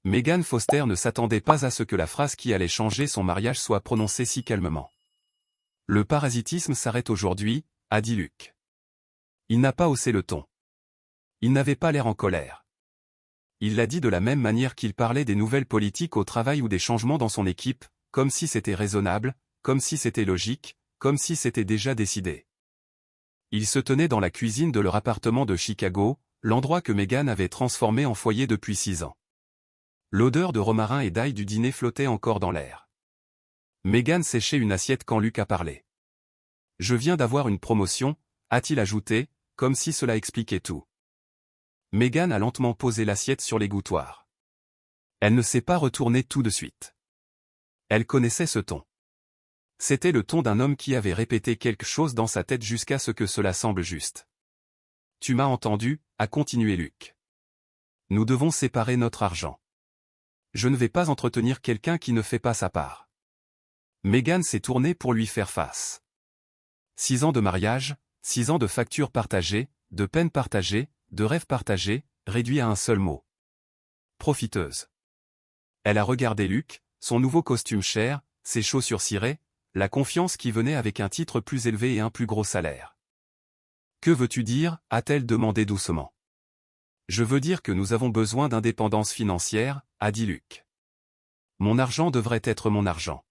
Megan Foster ne s'attendait pas à ce que la phrase qui allait changer son mariage soit prononcée si calmement. Le parasitisme s'arrête aujourd'hui, a dit Luke. Il n'a pas haussé le ton. Il n'avait pas l'air en colère. Il l'a dit de la même manière qu'il parlait des nouvelles politiques au travail ou des changements dans son équipe, comme si c'était raisonnable, comme si c'était logique, comme si c'était déjà décidé. Il se tenait dans la cuisine de leur appartement de Chicago, l'endroit que Megan avait transformé en foyer depuis 6 ans. L'odeur de romarin et d'ail du dîner flottait encore dans l'air. Megan séchait une assiette quand Luke a parlé. « Je viens d'avoir une promotion », a-t-il ajouté, comme si cela expliquait tout. Megan a lentement posé l'assiette sur l'égouttoir. Elle ne s'est pas retournée tout de suite. Elle connaissait ce ton. C'était le ton d'un homme qui avait répété quelque chose dans sa tête jusqu'à ce que cela semble juste. « Tu m'as entendu », a continué Luke. « Nous devons séparer notre argent. Je ne vais pas entretenir quelqu'un qui ne fait pas sa part. » Megan s'est tournée pour lui faire face. 6 ans de mariage, 6 ans de factures partagées, de peines partagées, de rêves partagés, réduits à un seul mot. Profiteuse. Elle a regardé Luke, son nouveau costume cher, ses chaussures cirées, la confiance qui venait avec un titre plus élevé et un plus gros salaire. « Que veux-tu dire » a-t-elle demandé doucement. « Je veux dire que nous avons besoin d'indépendance financière » a dit Luke. « Mon argent devrait être mon argent.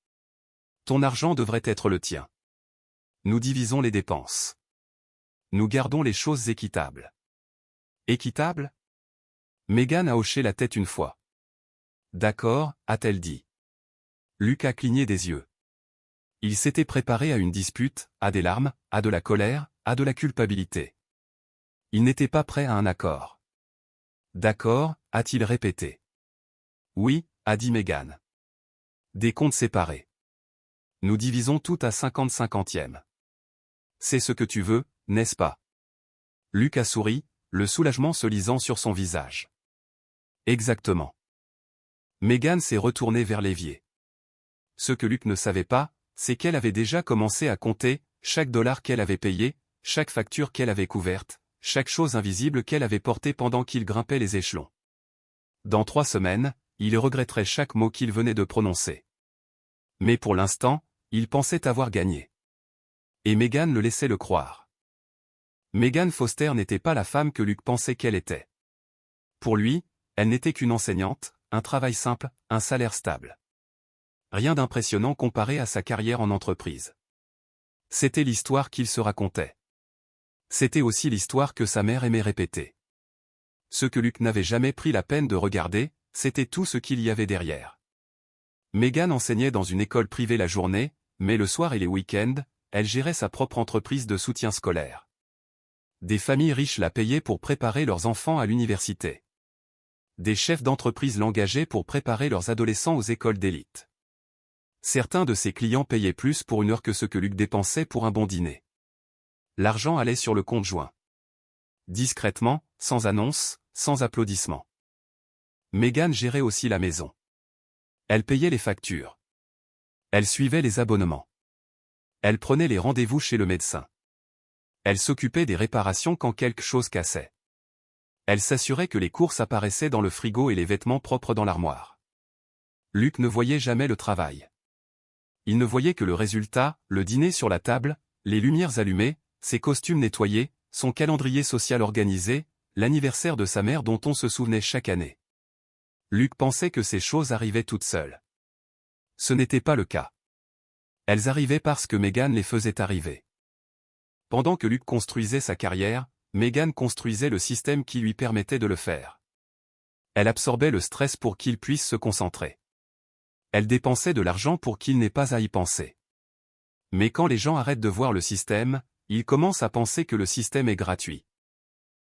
Ton argent devrait être le tien. Nous divisons les dépenses. Nous gardons les choses équitables. » Équitable ? Megan a hoché la tête une fois. « D'accord » a-t-elle dit. Luke a cligné des yeux. Il s'était préparé à une dispute, à des larmes, à de la colère, à de la culpabilité. Il n'était pas prêt à un accord. « D'accord » a-t-il répété. « Oui » a dit Megan. « Des comptes séparés. Nous divisons tout à 50-50e. C'est ce que tu veux, n'est-ce pas ?» Luke a souri, le soulagement se lisant sur son visage. « Exactement. » Megan s'est retournée vers l'évier. Ce que Luke ne savait pas, c'est qu'elle avait déjà commencé à compter chaque dollar qu'elle avait payé, chaque facture qu'elle avait couverte, chaque chose invisible qu'elle avait portée pendant qu'il grimpait les échelons. Dans 3 semaines, il regretterait chaque mot qu'il venait de prononcer. Mais pour l'instant, il pensait avoir gagné. Et Megan le laissait le croire. Megan Foster n'était pas la femme que Luke pensait qu'elle était. Pour lui, elle n'était qu'une enseignante, un travail simple, un salaire stable. Rien d'impressionnant comparé à sa carrière en entreprise. C'était l'histoire qu'il se racontait. C'était aussi l'histoire que sa mère aimait répéter. Ce que Luke n'avait jamais pris la peine de regarder, c'était tout ce qu'il y avait derrière. Megan enseignait dans une école privée la journée, mais le soir et les week-ends, elle gérait sa propre entreprise de soutien scolaire. Des familles riches la payaient pour préparer leurs enfants à l'université. Des chefs d'entreprise l'engageaient pour préparer leurs adolescents aux écoles d'élite. Certains de ses clients payaient plus pour une heure que ce que Luke dépensait pour un bon dîner. L'argent allait sur le compte joint. Discrètement, sans annonce, sans applaudissements. Megan gérait aussi la maison. Elle payait les factures. Elle suivait les abonnements. Elle prenait les rendez-vous chez le médecin. Elle s'occupait des réparations quand quelque chose cassait. Elle s'assurait que les courses apparaissaient dans le frigo et les vêtements propres dans l'armoire. Luke ne voyait jamais le travail. Il ne voyait que le résultat, le dîner sur la table, les lumières allumées, ses costumes nettoyés, son calendrier social organisé, l'anniversaire de sa mère dont on se souvenait chaque année. Luke pensait que ces choses arrivaient toutes seules. Ce n'était pas le cas. Elles arrivaient parce que Megan les faisait arriver. Pendant que Luke construisait sa carrière, Megan construisait le système qui lui permettait de le faire. Elle absorbait le stress pour qu'il puisse se concentrer. Elle dépensait de l'argent pour qu'il n'ait pas à y penser. Mais quand les gens arrêtent de voir le système, ils commencent à penser que le système est gratuit.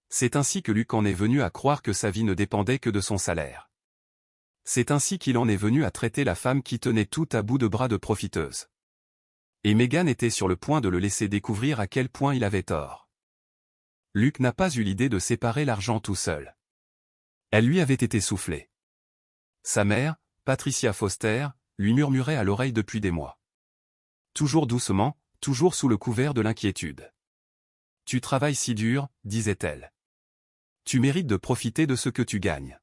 C'est ainsi que Luke en est venu à croire que sa vie ne dépendait que de son salaire. C'est ainsi qu'il en est venu à traiter la femme qui tenait tout à bout de bras de profiteuse. Et Megan était sur le point de le laisser découvrir à quel point il avait tort. Luke n'a pas eu l'idée de séparer l'argent tout seul. Elle lui avait été soufflée. Sa mère, Patricia Foster, lui murmurait à l'oreille depuis des mois. Toujours doucement, toujours sous le couvert de l'inquiétude. « Tu travailles si dur », disait-elle. « Tu mérites de profiter de ce que tu gagnes.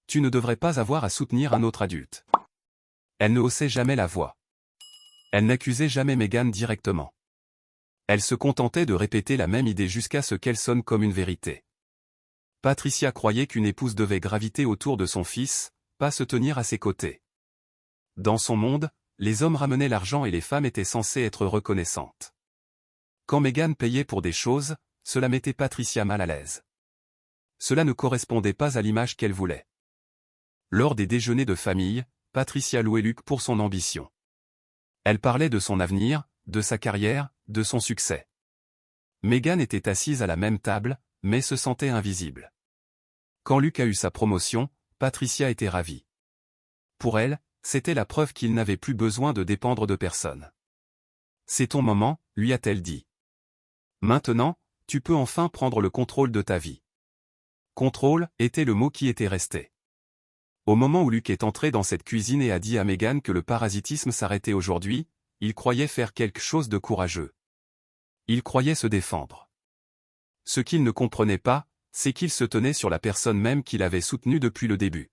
tu ne devrais pas avoir à soutenir un autre adulte. Elle ne haussait jamais la voix. Elle n'accusait jamais Meghan directement. Elle se contentait de répéter la même idée jusqu'à ce qu'elle sonne comme une vérité. Patricia croyait qu'une épouse devait graviter autour de son fils, pas se tenir à ses côtés. Dans son monde, les hommes ramenaient l'argent et les femmes étaient censées être reconnaissantes. Quand Meghan payait pour des choses, cela mettait Patricia mal à l'aise. Cela ne correspondait pas à l'image qu'elle voulait. Lors des déjeuners de famille, Patricia louait Luke pour son ambition. Elle parlait de son avenir, de sa carrière, de son succès. Meghan était assise à la même table, mais se sentait invisible. Quand Luke a eu sa promotion, Patricia était ravie. Pour elle, c'était la preuve qu'il n'avait plus besoin de dépendre de personne. « C'est ton moment », lui a-t-elle dit. « Maintenant, tu peux enfin prendre le contrôle de ta vie. » Contrôle était le mot qui était resté. Au moment où Luke est entré dans cette cuisine et a dit à Meghan que le parasitisme s'arrêtait aujourd'hui, il croyait faire quelque chose de courageux. Il croyait se défendre. Ce qu'il ne comprenait pas, c'est qu'il se tenait sur la personne même qu'il avait soutenue depuis le début.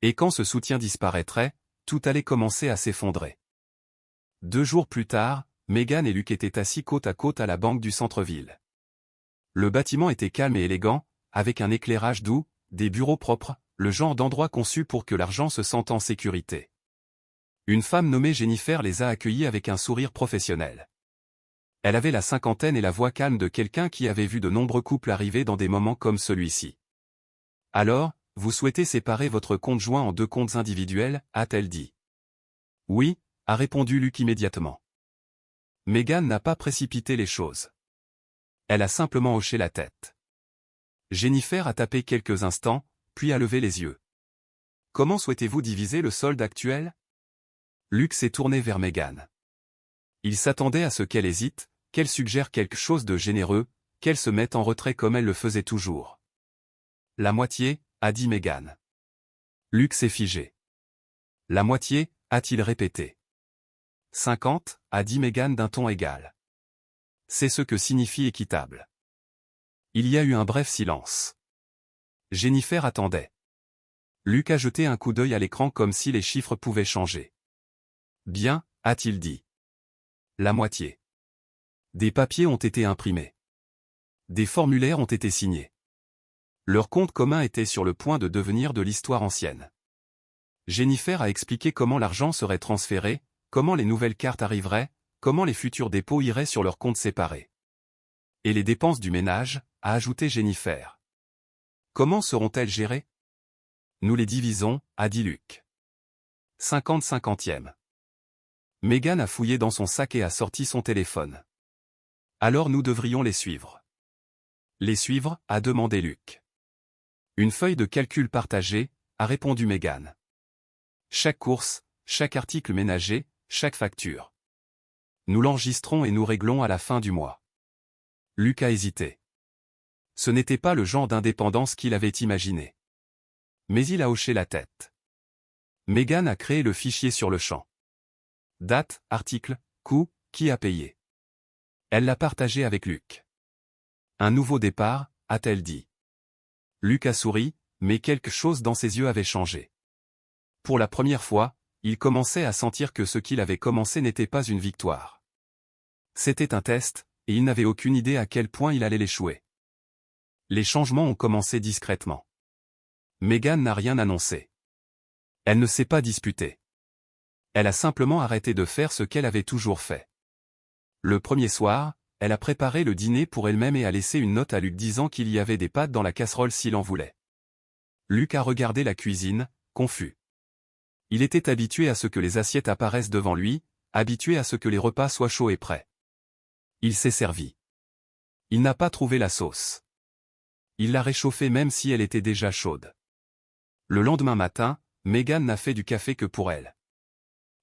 Et quand ce soutien disparaîtrait, tout allait commencer à s'effondrer. 2 jours plus tard, Meghan et Luke étaient assis côte à côte à la banque du centre-ville. Le bâtiment était calme et élégant, avec un éclairage doux, des bureaux propres, le genre d'endroit conçu pour que l'argent se sente en sécurité. Une femme nommée Jennifer les a accueillis avec un sourire professionnel. Elle avait la cinquantaine et la voix calme de quelqu'un qui avait vu de nombreux couples arriver dans des moments comme celui-ci. « Alors, vous souhaitez séparer votre compte joint en 2 comptes individuels ?» a-t-elle dit. « Oui », a répondu Luke immédiatement. Meghan n'a pas précipité les choses. Elle a simplement hoché la tête. Jennifer a tapé quelques instants, puis a levé les yeux. « Comment souhaitez-vous diviser le solde actuel ?» Luke s'est tourné vers Meghan. Il s'attendait à ce qu'elle hésite, qu'elle suggère quelque chose de généreux, qu'elle se mette en retrait comme elle le faisait toujours. « La moitié », a dit Meghan. Luke s'est figé. « La moitié », a-t-il répété. « 50 », a dit Meghan d'un ton égal. C'est ce que signifie équitable. Il y a eu un bref silence. Jennifer attendait. Luke a jeté un coup d'œil à l'écran comme si les chiffres pouvaient changer. « Bien », a-t-il dit. La moitié. Des papiers ont été imprimés. Des formulaires ont été signés. Leur compte commun était sur le point de devenir de l'histoire ancienne. Jennifer a expliqué comment l'argent serait transféré, comment les nouvelles cartes arriveraient, comment les futurs dépôts iraient sur leurs comptes séparés. Et les dépenses du ménage, a ajouté Jennifer. Comment seront-elles gérées? Nous les divisons, a dit Luke. 50-50e. Meghan a fouillé dans son sac et a sorti son téléphone. Alors nous devrions les suivre. Les suivre, a demandé Luke. Une feuille de calcul partagée, a répondu Meghan. Chaque course, chaque article ménager, chaque facture. Nous l'enregistrons et nous réglons à la fin du mois. Luke a hésité. Ce n'était pas le genre d'indépendance qu'il avait imaginé. Mais il a hoché la tête. Meghan a créé le fichier sur le champ. Date, article, coût, qui a payé. Elle l'a partagé avec Luke. Un nouveau départ, a-t-elle dit. Luke a souri, mais quelque chose dans ses yeux avait changé. Pour la première fois, il commençait à sentir que ce qu'il avait commencé n'était pas une victoire. C'était un test, et il n'avait aucune idée à quel point il allait l'échouer. Les changements ont commencé discrètement. Meghan n'a rien annoncé. Elle ne s'est pas disputée. Elle a simplement arrêté de faire ce qu'elle avait toujours fait. Le premier soir, elle a préparé le dîner pour elle-même et a laissé une note à Luke disant qu'il y avait des pâtes dans la casserole s'il en voulait. Luke a regardé la cuisine, confus. Il était habitué à ce que les assiettes apparaissent devant lui, habitué à ce que les repas soient chauds et prêts. Il s'est servi. Il n'a pas trouvé la sauce. Il l'a réchauffée même si elle était déjà chaude. Le lendemain matin, Meghan n'a fait du café que pour elle.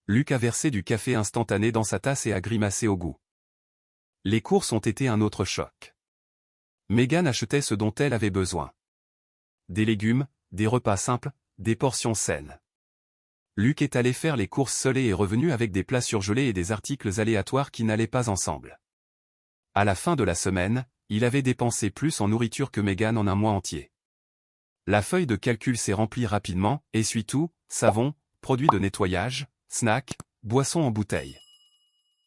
Luke a versé du café instantané dans sa tasse et a grimacé au goût. Les courses ont été un autre choc. Meghan achetait ce dont elle avait besoin. Des légumes, des repas simples, des portions saines. Luke est allé faire les courses seul et est revenu avec des plats surgelés et des articles aléatoires qui n'allaient pas ensemble. À la fin de la semaine, il avait dépensé plus en nourriture que Meghan en un mois entier. La feuille de calcul s'est remplie rapidement, essuie-tout, savon, produits de nettoyage, snacks, boissons en bouteille.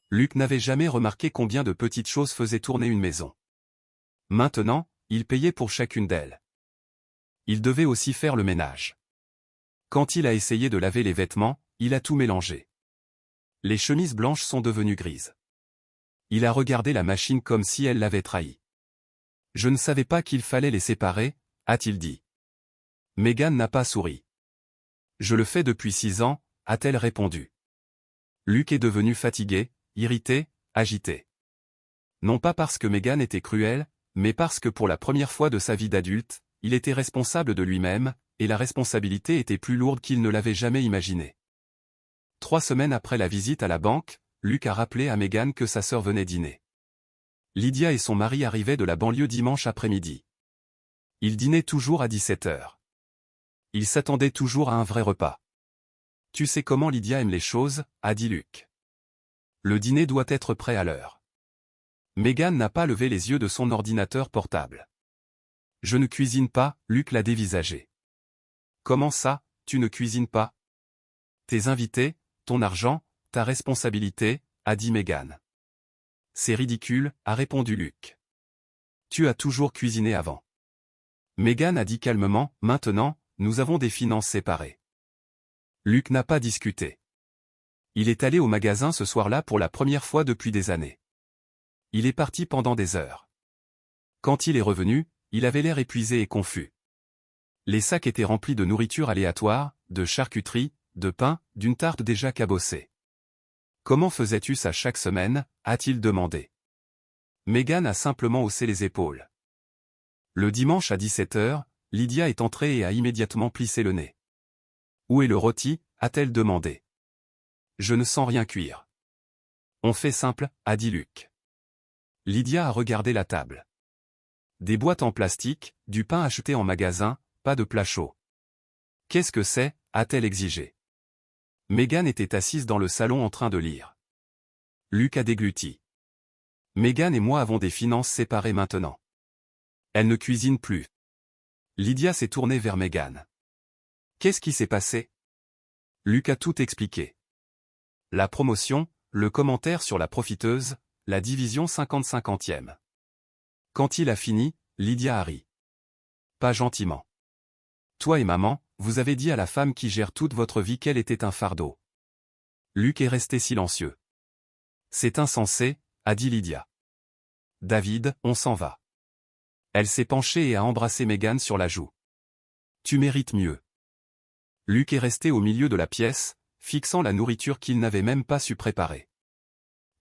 Luc n'avait jamais remarqué combien de petites choses faisaient tourner une maison. Maintenant, il payait pour chacune d'elles. Il devait aussi faire le ménage. Quand il a essayé de laver les vêtements, il a tout mélangé. Les chemises blanches sont devenues grises. Il a regardé la machine comme si elle l'avait trahi. Je ne savais pas qu'il fallait les séparer, a-t-il dit. Megan n'a pas souri. Je le fais depuis 6 ans, a-t-elle répondu. Luc est devenu fatigué, irrité, agité. Non pas parce que Megan était cruelle, mais parce que pour la première fois de sa vie d'adulte, il était responsable de lui-même, et la responsabilité était plus lourde qu'il ne l'avait jamais imaginé. 3 semaines après la visite à la banque, Luc a rappelé à Megan que sa sœur venait dîner. Lydia et son mari arrivaient de la banlieue dimanche après-midi. Ils dînaient toujours à 17h. Ils s'attendaient toujours à un vrai repas. Tu sais comment Lydia aime les choses, a dit Luc. Le dîner doit être prêt à l'heure. Megan n'a pas levé les yeux de son ordinateur portable. Je ne cuisine pas, Luc l'a dévisagé. Comment ça, tu ne cuisines pas? Tes invités, ton argent, ta responsabilité, a dit Megan. C'est ridicule, a répondu Luc. Tu as toujours cuisiné avant. Megan a dit calmement, maintenant, nous avons des finances séparées. Luc n'a pas discuté. Il est allé au magasin ce soir-là pour la première fois depuis des années. Il est parti pendant des heures. Quand il est revenu, il avait l'air épuisé et confus. Les sacs étaient remplis de nourriture aléatoire, de charcuterie, de pain, d'une tarte déjà cabossée. Comment faisais-tu ça chaque semaine, a-t-il demandé. Megan a simplement haussé les épaules. Le dimanche à 17h, Lydia est entrée et a immédiatement plissé le nez. Où est le rôti, a-t-elle demandé. Je ne sens rien cuire. On fait simple, a dit Luc. Lydia a regardé la table. Des boîtes en plastique, du pain acheté en magasin, pas de plat chaud. Qu'est-ce que c'est, a-t-elle exigé. Megan était assise dans le salon en train de lire. Luc a dégluti. Megan et moi avons des finances séparées maintenant. Elle ne cuisine plus. Lydia s'est tournée vers Megan. Qu'est-ce qui s'est passé? Luc a tout expliqué. La promotion, le commentaire sur la profiteuse, la division 50-50e. Quand il a fini, Lydia a ri. Pas gentiment. Toi et maman, vous avez dit à la femme qui gère toute votre vie qu'elle était un fardeau. Luc est resté silencieux. C'est insensé, a dit Lydia. David, on s'en va. Elle s'est penchée et a embrassé Megan sur la joue. Tu mérites mieux. Luc est resté au milieu de la pièce, fixant la nourriture qu'il n'avait même pas su préparer.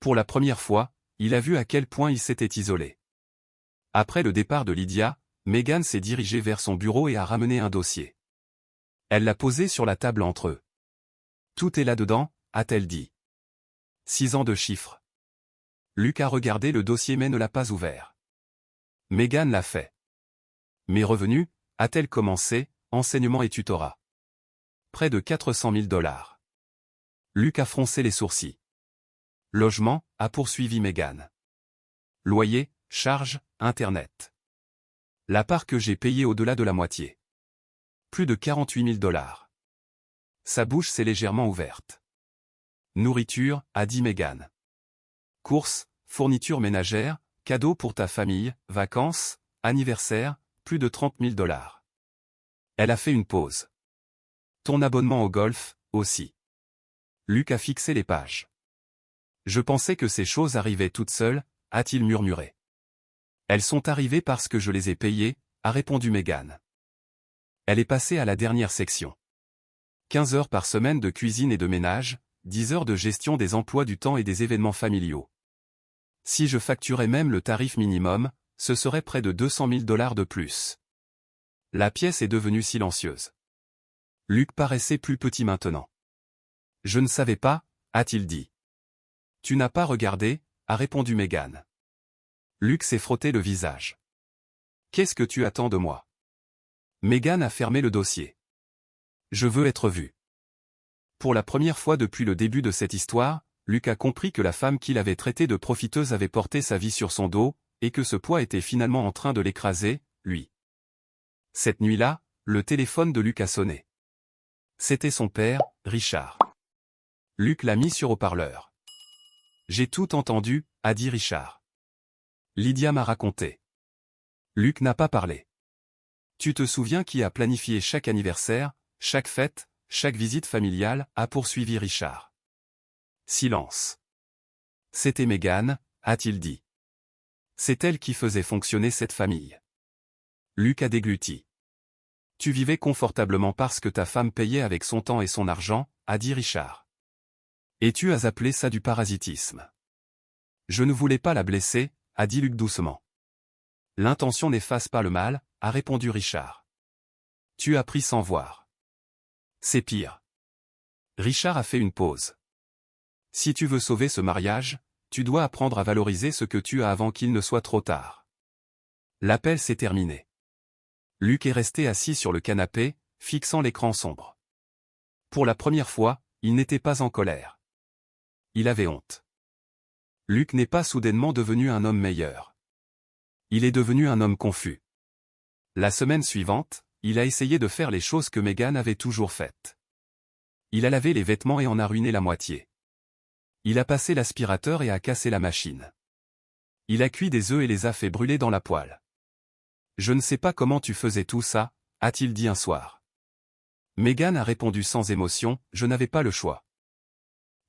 Pour la première fois, il a vu à quel point il s'était isolé. Après le départ de Lydia, Megan s'est dirigée vers son bureau et a ramené un dossier. Elle l'a posé sur la table entre eux. Tout est là-dedans, a-t-elle dit. 6 ans de chiffres. Luc a regardé le dossier mais ne l'a pas ouvert. Megan l'a fait. Mes revenus, a-t-elle commencé, enseignement et tutorat. Près de 400 000 $. Luc a froncé les sourcils. Logement, a poursuivi Megan. Loyer, charges, internet. La part que j'ai payée au-delà de la moitié. Plus de 48 000 $. Sa bouche s'est légèrement ouverte. Nourriture, a dit Megan. Courses, fournitures ménagères, cadeaux pour ta famille, vacances, anniversaire, plus de 30 000 $. Elle a fait une pause. Ton abonnement au golf, aussi. Luc a fixé les pages. Je pensais que ces choses arrivaient toutes seules, a-t-il murmuré. Elles sont arrivées parce que je les ai payées, a répondu Megan. Elle est passée à la dernière section. 15 heures par semaine de cuisine et de ménage, 10 heures de gestion des emplois du temps et des événements familiaux. Si je facturais même le tarif minimum, ce serait près de 200 000 $ de plus. La pièce est devenue silencieuse. Luc paraissait plus petit maintenant. Je ne savais pas, a-t-il dit. Tu n'as pas regardé, a répondu Megan. Luc s'est frotté le visage. Qu'est-ce que tu attends de moi? Megan a fermé le dossier. Je veux être vu. Pour la première fois depuis le début de cette histoire, Luc a compris que la femme qu'il avait traitée de profiteuse avait porté sa vie sur son dos, et que ce poids était finalement en train de l'écraser, lui. Cette nuit-là, le téléphone de Luc a sonné. C'était son père, Richard. Luc l'a mis sur haut-parleur. J'ai tout entendu, a dit Richard. Lydia m'a raconté. Luc n'a pas parlé. Tu te souviens qui a planifié chaque anniversaire, chaque fête, chaque visite familiale, a poursuivi Richard. Silence. C'était Mégane, a-t-il dit. C'est elle qui faisait fonctionner cette famille. Luc a dégluti. Tu vivais confortablement parce que ta femme payait avec son temps et son argent, a dit Richard. Et tu as appelé ça du parasitisme. Je ne voulais pas la blesser, a dit Luc doucement. L'intention n'efface pas le mal, a répondu Richard. Tu as pris sans voir. C'est pire. Richard a fait une pause. Si tu veux sauver ce mariage, tu dois apprendre à valoriser ce que tu as avant qu'il ne soit trop tard. L'appel s'est terminé. Luc est resté assis sur le canapé, fixant l'écran sombre. Pour la première fois, il n'était pas en colère. Il avait honte. Luc n'est pas soudainement devenu un homme meilleur. Il est devenu un homme confus. La semaine suivante, il a essayé de faire les choses que Mégane avait toujours faites. Il a lavé les vêtements et en a ruiné la moitié. Il a passé l'aspirateur et a cassé la machine. Il a cuit des œufs et les a fait brûler dans la poêle. Je ne sais pas comment tu faisais tout ça, a-t-il dit un soir. Mégane a répondu sans émotion, je n'avais pas le choix.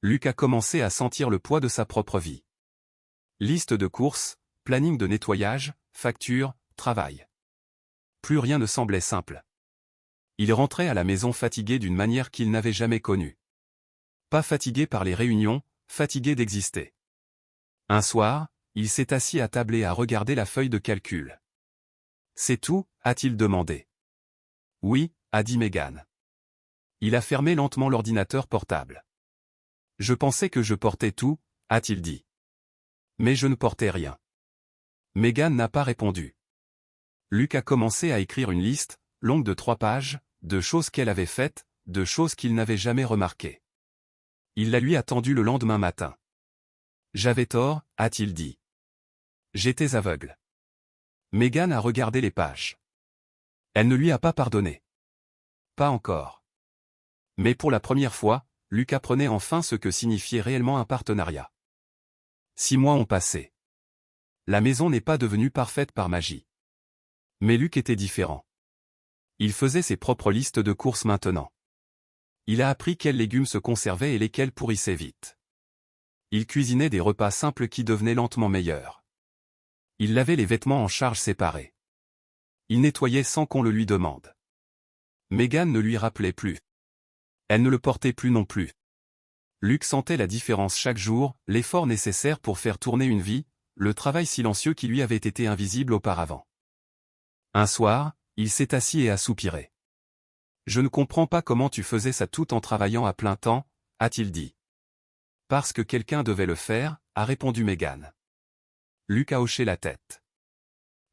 Luc a commencé à sentir le poids de sa propre vie. Liste de courses, planning de nettoyage, factures, travail. Plus rien ne semblait simple. Il rentrait à la maison fatigué d'une manière qu'il n'avait jamais connue. Pas fatigué par les réunions, fatigué d'exister. Un soir, il s'est assis à table et a regardé la feuille de calcul. C'est tout, a-t-il demandé. Oui, a dit Mégane. Il a fermé lentement l'ordinateur portable. Je pensais que je portais tout, a-t-il dit. Mais je ne portais rien. Mégane n'a pas répondu. Luc a commencé à écrire une liste, longue de 3 pages, de choses qu'elle avait faites, de choses qu'il n'avait jamais remarquées. Il la lui a tendue le lendemain matin. J'avais tort, a-t-il dit. J'étais aveugle. Mégane a regardé les pages. Elle ne lui a pas pardonné. Pas encore. Mais pour la première fois, Luc apprenait enfin ce que signifiait réellement un partenariat. 6 mois ont passé. La maison n'est pas devenue parfaite par magie. Mais Luc était différent. Il faisait ses propres listes de courses maintenant. Il a appris quels légumes se conservaient et lesquels pourrissaient vite. Il cuisinait des repas simples qui devenaient lentement meilleurs. Il lavait les vêtements en charges séparées. Il nettoyait sans qu'on le lui demande. Mégane ne lui rappelait plus. Elle ne le portait plus non plus. Luc sentait la différence chaque jour, l'effort nécessaire pour faire tourner une vie, le travail silencieux qui lui avait été invisible auparavant. Un soir, il s'est assis et a soupiré. Je ne comprends pas comment tu faisais ça tout en travaillant à plein temps, a-t-il dit. Parce que quelqu'un devait le faire, a répondu Mégane. Luc a hoché la tête.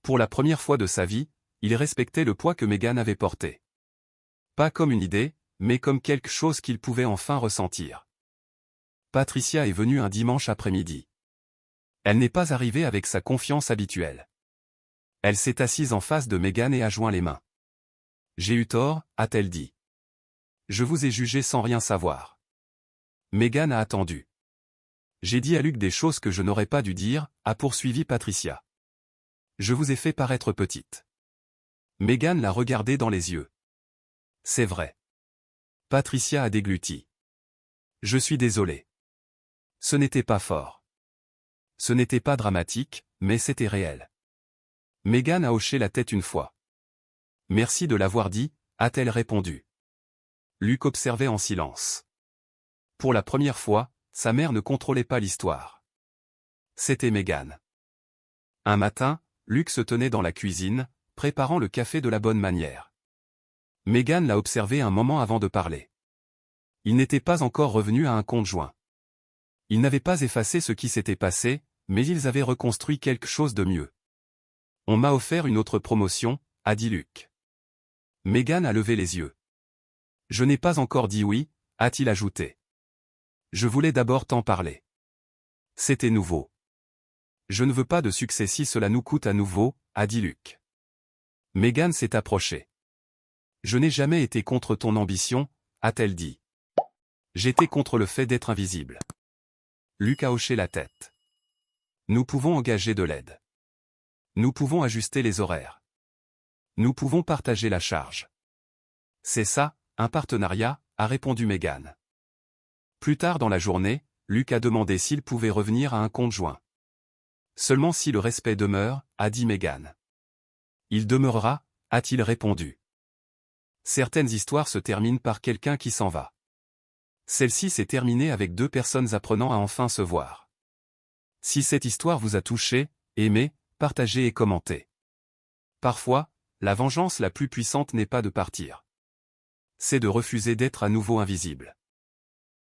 Pour la première fois de sa vie, il respectait le poids que Mégane avait porté. Pas comme une idée, mais comme quelque chose qu'il pouvait enfin ressentir. Patricia est venue un dimanche après-midi. Elle n'est pas arrivée avec sa confiance habituelle. Elle s'est assise en face de Mégane et a joint les mains. J'ai eu tort, a-t-elle dit. Je vous ai jugé sans rien savoir. Mégane a attendu. J'ai dit à Luc des choses que je n'aurais pas dû dire, a poursuivi Patricia. Je vous ai fait paraître petite. Mégane l'a regardée dans les yeux. C'est vrai. Patricia a dégluti. Je suis désolé. Ce n'était pas fort. Ce n'était pas dramatique, mais c'était réel. Mégane a hoché la tête une fois. Merci de l'avoir dit, a-t-elle répondu. Luc observait en silence. Pour la première fois, sa mère ne contrôlait pas l'histoire. C'était Mégane. Un matin, Luc se tenait dans la cuisine, préparant le café de la bonne manière. Mégane l'a observé un moment avant de parler. Il n'était pas encore revenu à un compte joint. Ils n'avaient pas effacé ce qui s'était passé, mais ils avaient reconstruit quelque chose de mieux. On m'a offert une autre promotion, a dit Luc. Mégane a levé les yeux. Je n'ai pas encore dit oui, a-t-il ajouté. Je voulais d'abord t'en parler. C'était nouveau. Je ne veux pas de succès si cela nous coûte à nouveau, a dit Luc. Mégane s'est approchée. Je n'ai jamais été contre ton ambition, a-t-elle dit. J'étais contre le fait d'être invisible. Luc a hoché la tête. Nous pouvons engager de l'aide. Nous pouvons ajuster les horaires. Nous pouvons partager la charge. C'est ça, un partenariat, a répondu Meghan. Plus tard dans la journée, Luc a demandé s'il pouvait revenir à un compte joint. Seulement si le respect demeure, a dit Meghan. Il demeurera, a-t-il répondu. Certaines histoires se terminent par quelqu'un qui s'en va. Celle-ci s'est terminée avec 2 personnes apprenant à enfin se voir. Si cette histoire vous a touché, aimez, partagez et commentez. Parfois, la vengeance la plus puissante n'est pas de partir. C'est de refuser d'être à nouveau invisible.